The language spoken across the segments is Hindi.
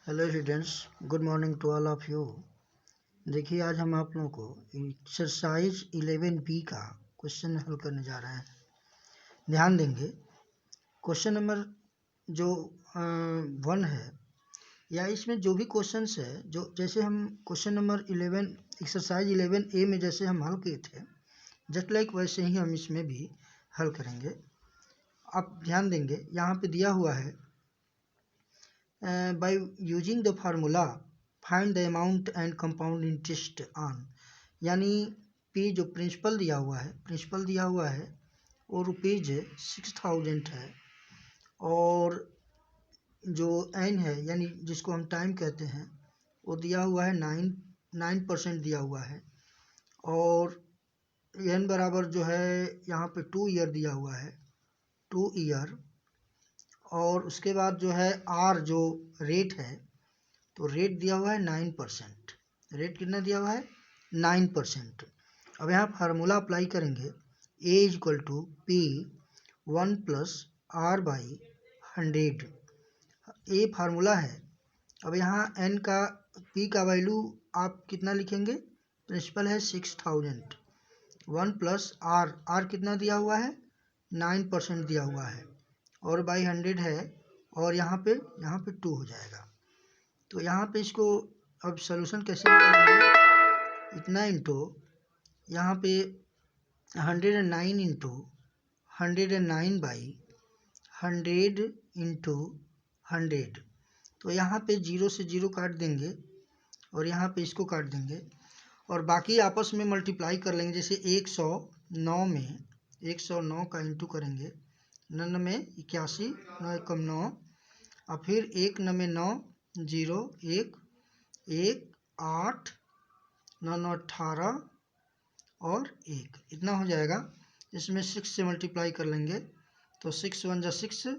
Hello students, good morning to all of you. देखिए, आज हम आप लोगों को एक्सरसाइज 11B का क्वेश्चन हल करने जा रहे हैं। ध्यान देंगे, क्वेश्चन नंबर जो 1 है या इसमें जो भी क्वेश्चंस है, जो जैसे हम क्वेश्चन नंबर 11 एक्सरसाइज 11A में जैसे हम हल किए थे, जस्ट लाइक वैसे ही हम इसमें भी हल करेंगे। आप ध्यान देंगे, यहाँ पे दिया हुआ है by using the formula find the amount and compound interest on, यानी P जो प्रिंसिपल दिया हुआ है वो रुपीज 6000 है, और जो N है यानी जिसको हम टाइम कहते हैं वो दिया हुआ है 9% दिया हुआ है, और N बराबर जो है यहाँ पे 2 ईयर दिया हुआ है, 2 ईयर। और उसके बाद जो है R जो रेट है, तो रेट दिया हुआ है 9%। रेट कितना दिया हुआ है? 9%। अब यहाँ फार्मूला अप्लाई करेंगे, A equal to P 1 plus R by 100। ये फार्मूला है। अब यहाँ N का P का वैल्यू आप कितना लिखेंगे? प्रिंसिपल है 6000, 1 प्लस R कितना दिया हुआ है? 9% दिया हुआ है, और बाई 100 है, और यहाँ पे 2 हो जाएगा। तो यहाँ पे इसको अब सॉल्यूशन कैसे निकालेंगे? इतना इंटू यहाँ पे 109 इंटू 109 बाई 100 इंटू 100। तो यहाँ पे 0 से 0 काट देंगे, और यहाँ पे इसको काट देंगे, और बाकी आपस में मल्टीप्लाई कर लेंगे। जैसे 109 में 109 का इंटू करेंगे, 9 में 81, 9 एकम 9, और फिर 1 9 में 9, 0 1 1 8, 9 9 18 और 1, इतना हो जाएगा। इसमें 6 से मल्टीप्लाई कर लेंगे, तो 6 1 जा 6,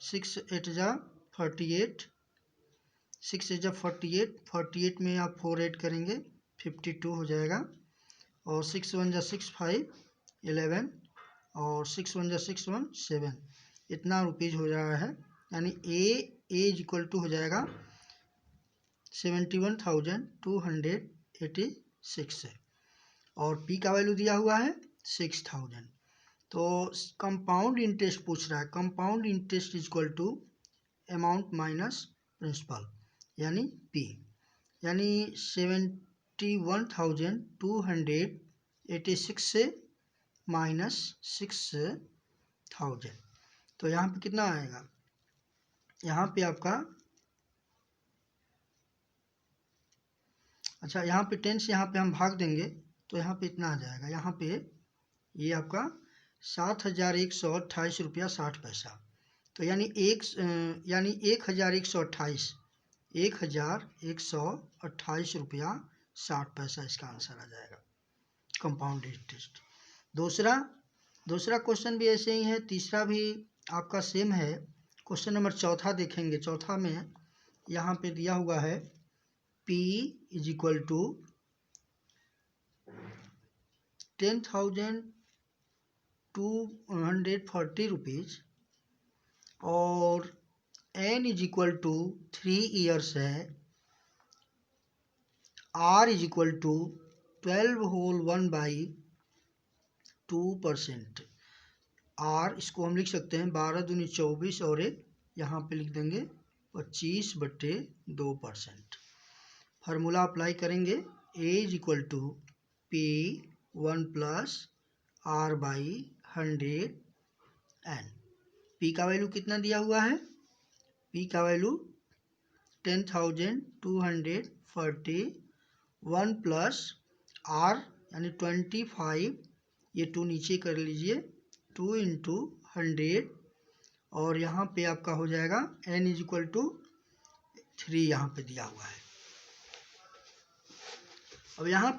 6 8 जा 48, 6 8 जा 48, 48 में आप 4 ऐड करेंगे 52 हो जाएगा, और 6 1 जा 6 5 11, और 6 1 जा 6 1 7, इतना रुपीज हो रहा है। यानी ए इक्वल टू हो जाएगा 71,286 है, और P का वैल्यू दिया हुआ है 6000। तो कंपाउंड इंटरेस्ट पूछ रहा है, compound interest equal to amount minus principal, यानी P, यानी 71,286 से माइनस 6000। तो यहाँ पे कितना आएगा? यहाँ पे आपका, अच्छा यहाँ पे 10 से यहाँ पे हम भाग देंगे, तो यहाँ पे इतना आ जाएगा। यहाँ पे ये आपका 7128 रुपया 60 पैसा। तो यानी 1128 1128 रुपया 60 पैसा इसका आंसर आ जाएगा, कंपाउंड इंटरेस्ट। दूसरा क्वेश्चन भी ऐसे ही है, तीसरा भी आपका सेम है। क्वेश्चन नंबर चौथा देखेंगे। चौथा में यहाँ पे दिया हुआ है P is equal to 10,240 rupees, और N is equal to 3 years है, R is equal to 12 whole 1 by 2%। R इसको हम लिख सकते हैं 12 दूनी 24, और यहाँ पे लिख देंगे 25/2%। फार्मूला अप्लाई करेंगे, A is equal to P 1 plus R by 100 N। P का वैल्यू कितना दिया हुआ है? P का वैल्यू 10,240, 1 प्लस R यानी 25, ये 2 नीचे कर लीजिए, 2 इंटू 100, और यहाँ पे आपका हो जाएगा N इज इक्वल टू 3 यहाँ पे दिया हुआ है। अब यहाँ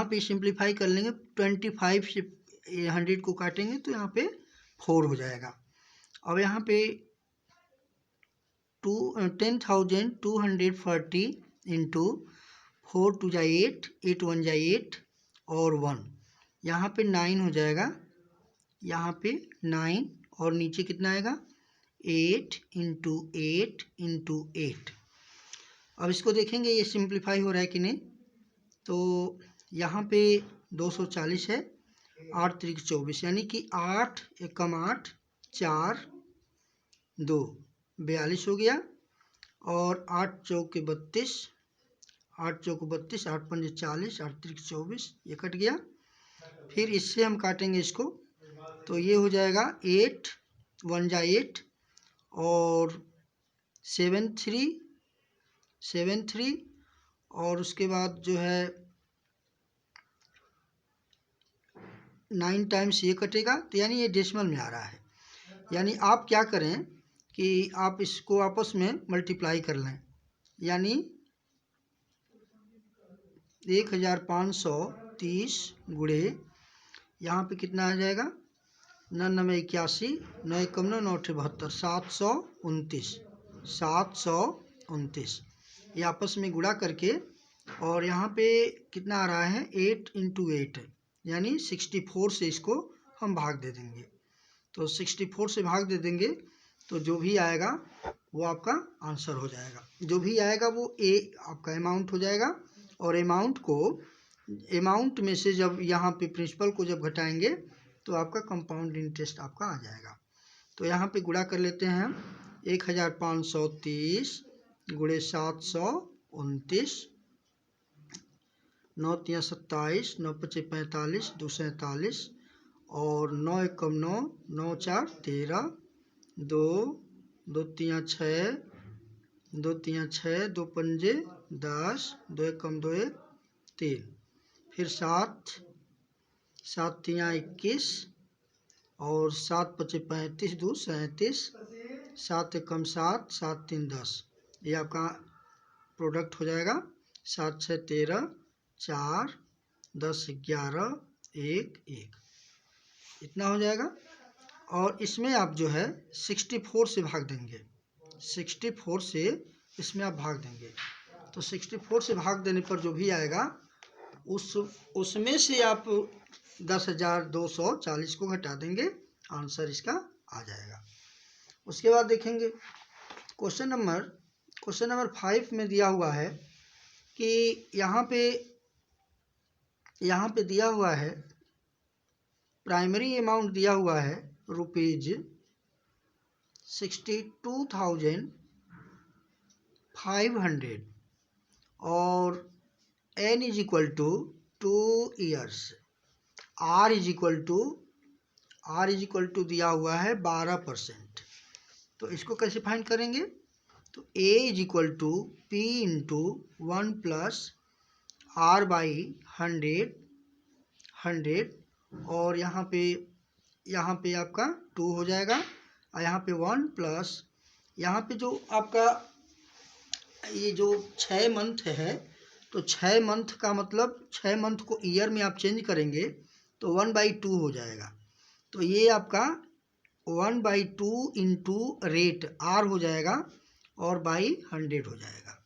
पे सिंप्लीफाई कर लेंगे, 25 से 100 को काटेंगे तो यहाँ पे 4 हो जाएगा। अब यहाँ पे 10,240 इंटू 4 2 जा 8, 8 1 जा 8, और 1, यहाँ पे 9 हो जाएगा, यहाँ पे 9, और नीचे कितना आएगा? 8 इंटू 8 इंटू 8, अब इसको देखेंगे ये सिंप्लीफाई हो रहा है कि नहीं। तो यहाँ पे 240 है, 8 त्रिक 24, यानी कि 8 एकम 8 4 2 42 हो गया। और 8 चौके 32, 8 चौके 32, 8 पंजे 40, 8 त्रिक 24, ये कट गया। फिर इससे हम काटेंगे इसको, तो ये हो जाएगा 8 1 जा 8 और 7 3 और उसके बाद जो है 9 टाइम्स ये कटेगा, तो यानी ये डेसिमल में आ रहा है। यानी आप क्या करें कि आप इसको आपस में मल्टीप्लाई कर लें, यानी 1530 गुणे यहाँ पे कितना आ जाएगा 9 9 81, 9 एकम 9 9 72, 729 ये आपस में गुणा करके, और यहाँ पे कितना आ रहा है 8 × 8, यानी 64 से इसको हम भाग दे देंगे। तो 64 से भाग दे देंगे तो जो भी आएगा वो आपका आंसर हो जाएगा। जो भी आएगा वो आपका अमाउंट हो जाएगा। और अमाउंट में से जब यहाँ पे प्रिंसिपल को जब घटाएंगे तो आपका कंपाउंड इंटरेस्ट आपका आ जाएगा। तो यहाँ पे गुणा कर लेते हैं हम, 1530 गुणे 729, 9 3 27, 9 5 45, 2 47 और 9 एकम 9, 9 4 13, 2 2 3 6, 2 3 6, 2 पंजे 10, 2 एकम 2 1 3, फिर 7 7 3 21 और 7 5 35, 2 37, 7 एकम 7, 7 3 10, ये आपका प्रोडक्ट हो जाएगा। 7 6 13, 4 10 11 1 1, इतना हो जाएगा। और इसमें आप जो है 64 से भाग देंगे, 64 से इसमें आप भाग देंगे। तो 64 से भाग देने पर जो भी आएगा उसमें से आप 10,240 को घटा देंगे, आंसर इसका आ जाएगा। उसके बाद देखेंगे क्वेश्चन नंबर 5 में दिया हुआ है कि यहाँ पे दिया हुआ है प्राइमरी अमाउंट दिया हुआ है रुपीज 62,500 और n is equal to 2 years, r is equal to दिया हुआ है 12%। तो इसको कैसे फाइंड करेंगे, तो a is equal to p into 1 plus r by 100 और यहाँ पे आपका 2 हो जाएगा, और यहाँ पे 1 प्लस यहाँ पे जो आपका ये जो 6 मंथ है, तो 6 मंथ का मतलब 6 मंथ को ईयर में आप चेंज करेंगे तो 1/2 हो जाएगा। तो ये आपका 1/2 इंटू रेट r हो जाएगा और बाई 100 हो जाएगा।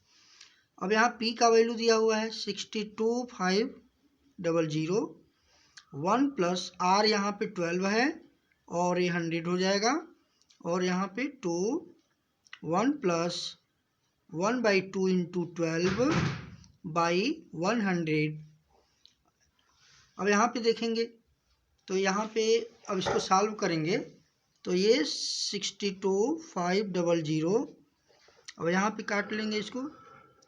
अब यहाँ p का वैल्यू दिया हुआ है 62,500, 1 प्लस r यहाँ पे 12 है और ये 100 हो जाएगा, और यहाँ पे 2 1 प्लस 1/2 इंटू 12 बाई 100। अब यहाँ पे देखेंगे तो यहाँ पे अब इसको सॉल्व करेंगे तो ये 62,500, अब यहाँ पे काट लेंगे इसको,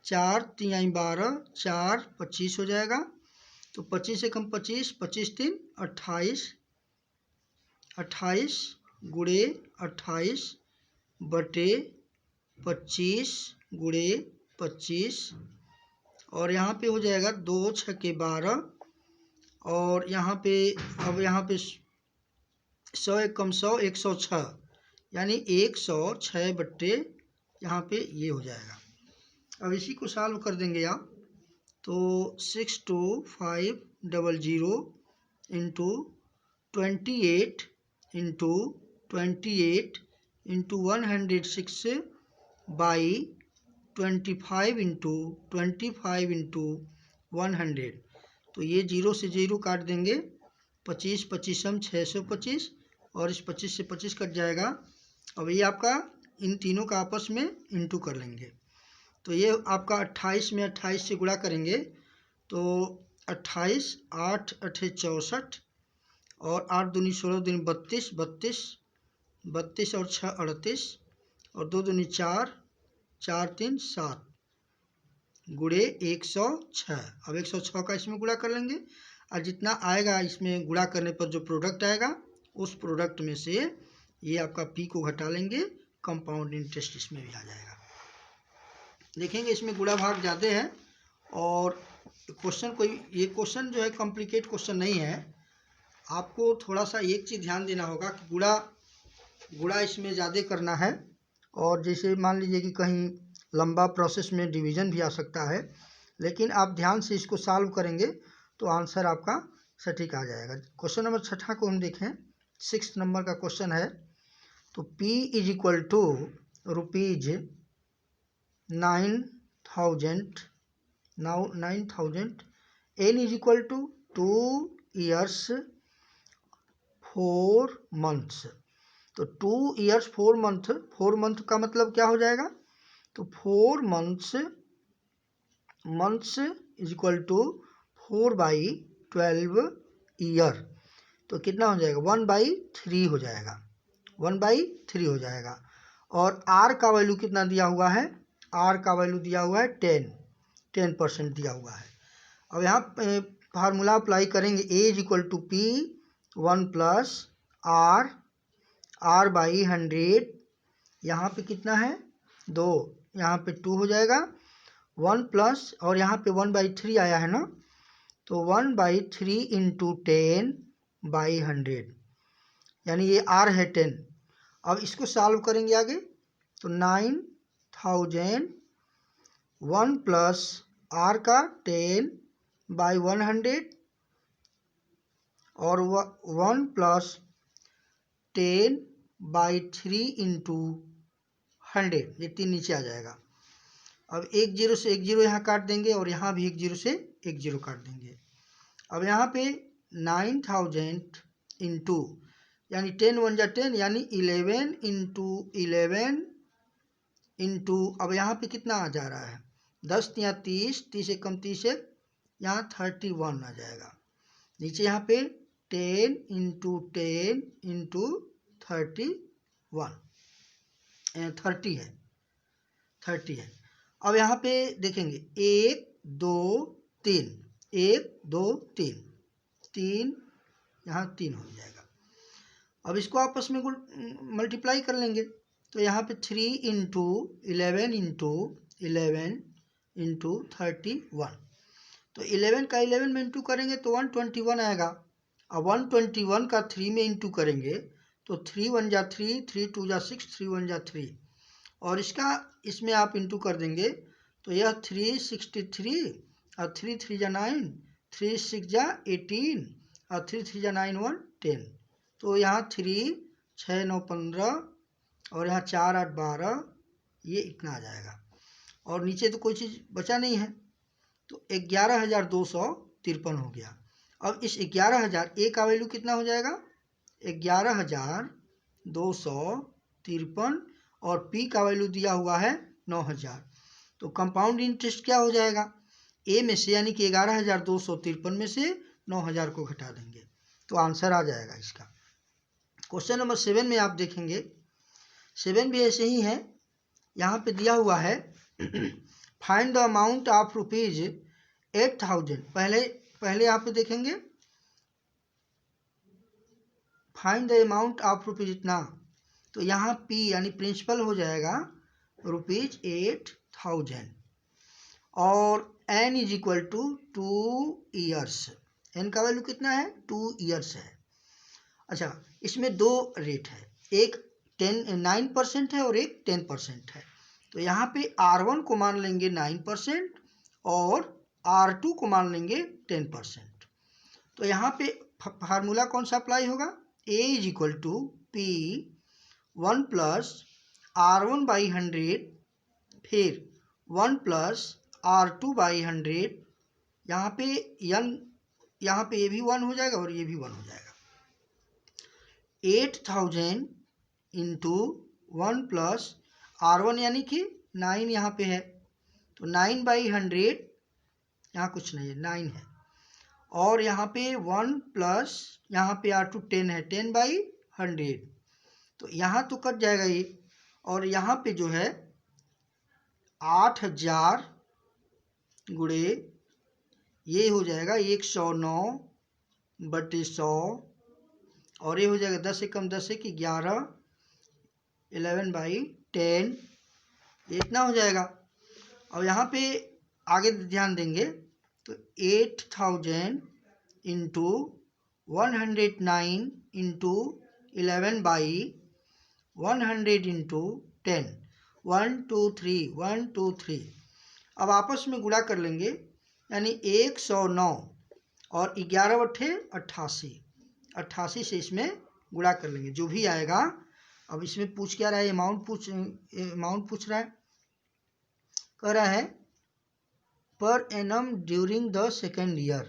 4 3 12, 4 25 हो जाएगा। तो 25 से कम 25, 25 3 28, 28 गुणे 28 बटे 25 गुणे 25, और यहाँ पे हो जाएगा 2 6 के 12, और यहाँ पे अब यहाँ पे 100 एकम 100, 106, यानी 106 बट्टे यहाँ पे ये हो जाएगा। अब इसी को सॉल्व कर देंगे आप, तो 62,500 इंटू 28 इंटू 106 बाई 25 इंटू 100, तो ये 0 से 0 काट देंगे, 25 25 625, और इस 25 से 25 कट जाएगा। अब ये आपका इन तीनों का आपस में इंटू कर लेंगे, तो ये आपका 28 में 28 से गुणा करेंगे तो 28, 8 8 64 और 8 दूनी 16 दूनी 32, 32 32 और 6 38 और 2 दूनी 4, 4 3 7 गुणे 106। अब 106 का इसमें गुणा कर लेंगे और जितना आएगा इसमें गुणा करने पर जो प्रोडक्ट आएगा उस प्रोडक्ट में से ये आपका पी को घटा लेंगे, कंपाउंड इंटरेस्ट इसमें भी आ जाएगा। देखेंगे इसमें गुणा भाग ज़्यादा है और क्वेश्चन कोई, ये क्वेश्चन जो है कॉम्प्लिकेट क्वेश्चन नहीं है। आपको थोड़ा सा एक चीज़ ध्यान देना होगा कि गुणा इसमें ज़्यादा करना है, और जैसे मान लीजिए कि कहीं लंबा प्रोसेस में डिवीज़न भी आ सकता है, लेकिन आप ध्यान से इसको सॉल्व करेंगे तो आंसर आपका सटीक आ जाएगा। क्वेश्चन नंबर 6 को हम देखें, 6 नंबर का क्वेश्चन है। तो P is equal to rupees 9,000, now 9,000, N is equal to 2 years 4 months। तो 2 years 4 month, 4 month का मतलब क्या हो जाएगा, तो 4 months is equal to 4/12 year. तो कितना हो जाएगा, 1/3 हो जाएगा, 1/3 हो जाएगा। और R का वैल्यू कितना दिया हुआ है, R का वैल्यू दिया हुआ है 10% दिया हुआ है। अब यहाँ फार्मूला अप्लाई करेंगे, A is equal to P 1 plus R/100। यहाँ पे कितना है 2, यहाँ पे 2 हो जाएगा, 1 प्लस और यहाँ पे 1/3 आया है ना, तो 1/3 इंटू 10/100, यानी ये R है 10। अब इसको सॉल्व करेंगे आगे, तो 9,000 1 प्लस R का 10/100 और 1 प्लस 10/3 इंटू 100, ये 3 नीचे आ जाएगा। अब 1 0 से 1 0 यहाँ काट देंगे और यहाँ भी 1 0 से 1 0 काट देंगे। अब यहाँ पे 9,000 इंटू, यानी 10 1 जा 10, यानी 11 इंटू 11 इंटू, अब यहाँ पे कितना आ जा रहा है, 10 या 30, 30 एक कम 30 एक, यहाँ 31 आ जाएगा। नीचे यहाँ पे 10 इंटू 10 इंटू 31, 30 है। अब यहाँ पे देखेंगे 1 2 3, 1 2 3, 3 यहाँ 3 हो जाएगा। अब इसको आपस में मल्टीप्लाई कर लेंगे, तो यहाँ पे 3 इंटू 11 इंटू 11 इंटू 31, तो 11 का 11 में इंटू करेंगे तो 121 आएगा। अब 121 का 3 में इंटू करेंगे तो 3 1 जा 3, 3 2 जा 6, 3 1 जा 3, और इसका इसमें आप इंटू कर देंगे तो यह 363 और 3 3 जा 9, 3 6 जा 18 और 3 3 जा 9 1 10, तो यहाँ 3 6 9 15 और यहाँ 4 8 12, ये इतना आ जाएगा। और नीचे तो कोई चीज़ बचा नहीं है, तो 11,253 हो गया। अब इस 11,000, ए का वैल्यू कितना हो जाएगा, 11,253 और पी का वैल्यू दिया हुआ है 9,000। तो कंपाउंड इंटरेस्ट क्या हो जाएगा, ए में से यानी कि 11,253 में से 9,000 को घटा देंगे तो आंसर आ जाएगा इसका। क्वेश्चन नंबर 7 में आप देखेंगे, 7 भी ऐसे ही है। यहाँ पे दिया हुआ है find the amount of rupees 8,000। पहले यहाँ पे देखेंगे find the amount of rupees इतना, तो यहाँ P यानी प्रिंसिपल हो जाएगा रुपीज 8,000 और N is equal to 2 years. N का वैल्यू कितना है, 2 ईयर्स है। अच्छा, इसमें दो रेट है, एक 9% है और एक 10% है। तो यहाँ पे R1 को मान लेंगे 9% और R2 को मान लेंगे 10%। तो यहाँ पे फार्मूला कौन सा अप्लाई होगा, A is equal to P 1 plus R1/100 फिर 1 प्लस R2/100, यहाँ पे ये भी 1 हो जाएगा और ये भी 1 हो जाएगा। 8,000 इंटू 1 प्लस R1 यानी कि 9 यहाँ पे है, तो 9/100 यहाँ कुछ नहीं है, 9 है। और यहाँ पे 1 प्लस यहाँ पे R2 10 है, 10/100, तो यहाँ तो कट जाएगा ये। और यहाँ पे जो है 8000 गुणे ये हो जाएगा 109/100, और ये हो जाएगा 10 से कम 10 है कि 11, 11/10, इतना हो जाएगा। और यहाँ पे आगे ध्यान देंगे तो 8000 इंटू 109 इंटू 11/100 इंटू 10, 1 2 3 1 2 3। अब आपस में गुणा कर लेंगे, यानी 109 और 11/88, 88 से इसमें गुणा कर लेंगे, जो भी आएगा। अब इसमें पूछ क्या रहा है, अमाउंट पूछ रहा है, कह रहा है per annum during the second year,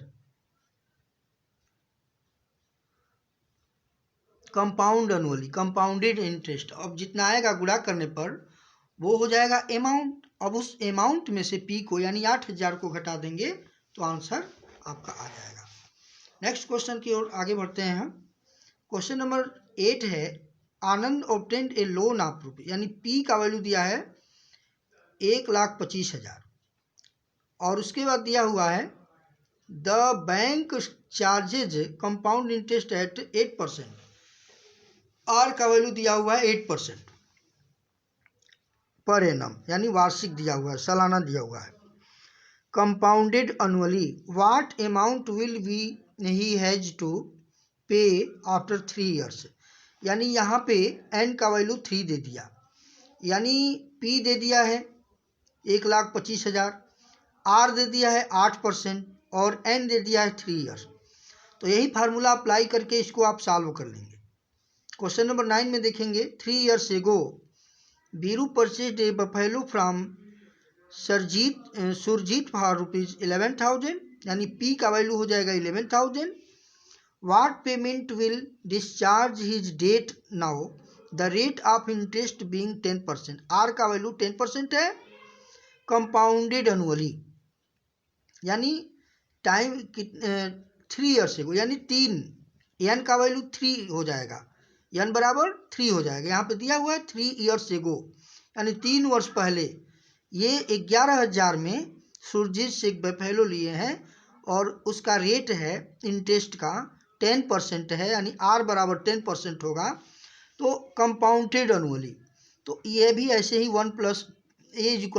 compound annually, compounded interest. अब जितना आएगा गुणा करने पर वो हो जाएगा अमाउंट। अब उस अमाउंट में से पी को यानी 8000 को घटा देंगे तो आंसर आपका आ जाएगा। नेक्स्ट क्वेश्चन की ओर आगे बढ़ते हैं हम। क्वेश्चन नंबर 8 है, Anand obtained a loan of rupees, यानी पी का वैल्यू दिया है 1,25,000 और उसके बाद दिया हुआ है the bank charges compound interest at 8%, R का वैल्यू दिया हुआ है 8% पर एनम, यानी वार्षिक दिया हुआ है, सालाना दिया हुआ है। Compounded annually, what amount will be he has to pay after 3 years, यानी यहाँ पे एन का वैल्यू 3 दे दिया, यानी पी दे दिया है 1,25,000, आर दे दिया है 8% और एन दे दिया है 3 ईयर्स। तो यही फार्मूला अप्लाई करके इसको आप सॉल्व कर लेंगे। क्वेश्चन नंबर 9 में देखेंगे, 3 years ago Biru purchase a buffalo from Surjeet for ₹11,000, यानी पी का वैल्यू हो जाएगा 11,000। What payment will discharge his debt now, the rate of interest being 10%, R का वैल्यू 10% है। कंपाउंडेड एनुअली, यानी टाइम 3 years ago, यानी 3, एन का वैल्यू 3 हो जाएगा, एन बराबर 3 हो जाएगा। यहाँ पे दिया हुआ है 3 years ago, यानी 3 वर्ष पहले ये 11,000 में सुरजीत से एक बफेलो लिए हैं और उसका रेट है इंटरेस्ट का 10% है, यानी आर बराबर 10% होगा। तो कंपाउंडेड एनुअली, तो ये भी ऐसे ही 1 + ए = P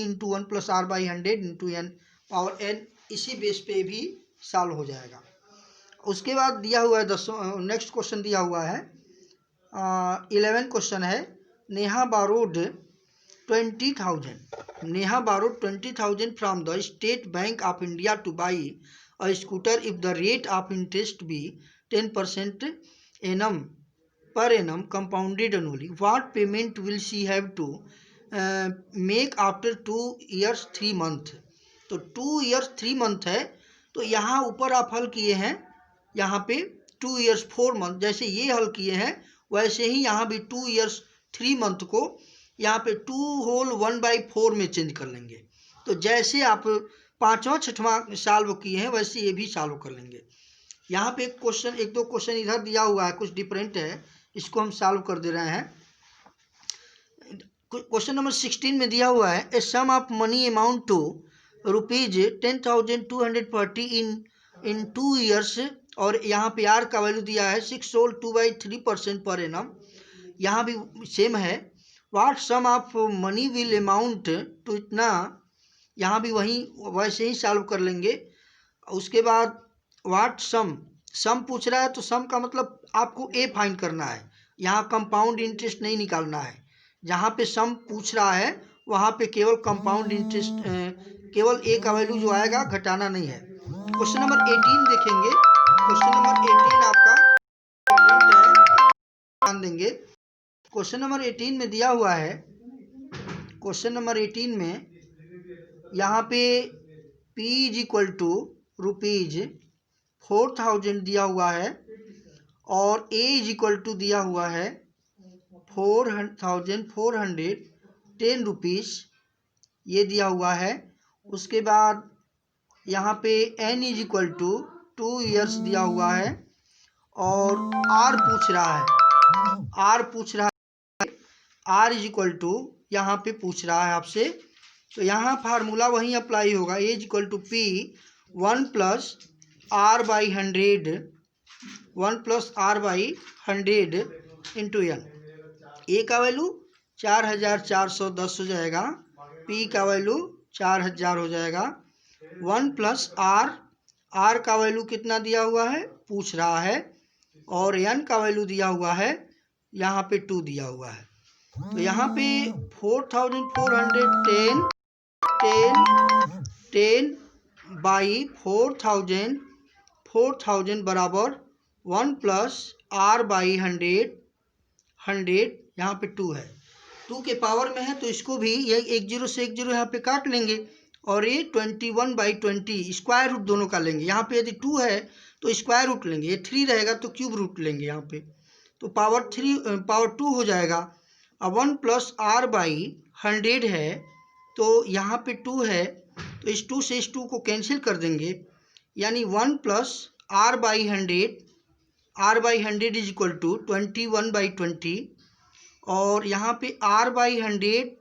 × 1 + R/100 × n power n, इसी बेस पे भी सॉल्व हो जाएगा। उसके बाद दिया हुआ है नेक्स्ट क्वेश्चन दिया हुआ है 11 क्वेश्चन है, Neha borrowed 20,000 from the State Bank of India to buy a scooter if the rate of interest be 10% annum per annum compounded annually, what payment will she have to make after 2 years 3 months। तो 2 years 3 month है, तो यहाँ ऊपर आप हल किए हैं, यहाँ पे 2 years 4 month, जैसे ये हल किए हैं वैसे ही यहाँ भी 2 years 3 month को यहाँ पे 2 whole 1/4 में चेंज कर लेंगे। तो जैसे आप 5वां 6वां सॉल्व किए हैं वैसे ये भी सॉल्व कर लेंगे। यहाँ पे एक दो क्वेश्चन इधर दिया हुआ है, कुछ डिफरेंट है, इसको हम सॉल्व कर दे रहे हैं। क्वेश्चन नंबर 16 में दिया हुआ है, a sum of money amount to ₹10,240 in 2 years, और यहाँ पे आर का वैल्यू दिया है 6 whole 2/3% पर एनम, यहाँ भी सेम है। What sum of money will amount to, इतना, यहाँ भी वैसे ही सॉल्व कर लेंगे। उसके बाद व्हाट सम पूछ रहा है, तो सम का मतलब आपको ए फाइंड करना है, यहाँ कंपाउंड इंटरेस्ट नहीं निकालना है। जहाँ पे सम पूछ रहा है वहाँ पे केवल कंपाउंड इंटरेस्ट, केवल ए का वैल्यू जो आएगा घटाना नहीं है। क्वेश्चन नंबर 18 देखेंगे, क्वेश्चन नंबर 18 आपका ध्यान देंगे। क्वेश्चन नंबर 18 में दिया हुआ है, क्वेश्चन नंबर 18 में यहाँ पे P = ₹4,000 दिया हुआ है और A = दिया हुआ है 4,410 रुपीज़, ये दिया हुआ है। उसके बाद यहाँ पे n is equal to 2 years दिया हुआ है और r पूछ रहा है r इज इक्वल टू यहाँ पे पूछ रहा है आपसे। तो यहाँ फार्मूला वहीं अप्लाई होगा, a is equal to p 1 plus r by 100 into n। a का वैल्यू 4410 हो जाएगा, p का वैल्यू 4000 हो जाएगा। 1 प्लस r का वैल्यू कितना दिया हुआ है पूछ रहा है, और n का वैल्यू दिया हुआ है यहाँ पे 2 दिया हुआ है। तो यहाँ पे 10 बाई 4000 बराबर 1 प्लस r बाई 100 यहाँ पे 2 है, 2 के पावर में है तो इसको भी ये 1 0 से 1 0 यहाँ पे काट लेंगे, और ये 21/20 स्क्वायर रूट दोनों का लेंगे। यहाँ पे यदि 2 है तो स्क्वायर रूट लेंगे, ये 3 रहेगा तो क्यूब रूट लेंगे यहाँ पे, तो पावर 2 हो जाएगा। अब 1 प्लस r बाई 100 है तो यहाँ पे 2 है, तो इस 2 से इस 2 को कैंसिल कर देंगे, यानी 1 plus r by 100 is equal to 21/20, और यहाँ पे r by 100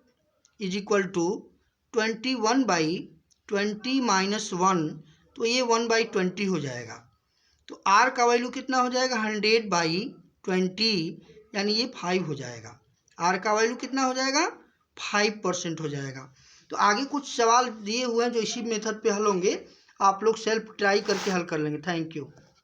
is equal to 21/20 minus 1, तो ये 1/20 हो जाएगा। तो r का वैल्यू कितना हो जाएगा 100/20, यानी ये 5 हो जाएगा। r का वैल्यू कितना हो जाएगा 5% हो जाएगा। तो आगे कुछ सवाल दिए हुए हैं जो इसी मेथड पे हल होंगे, आप लोग सेल्फ ट्राई करके हल कर लेंगे। Thank you.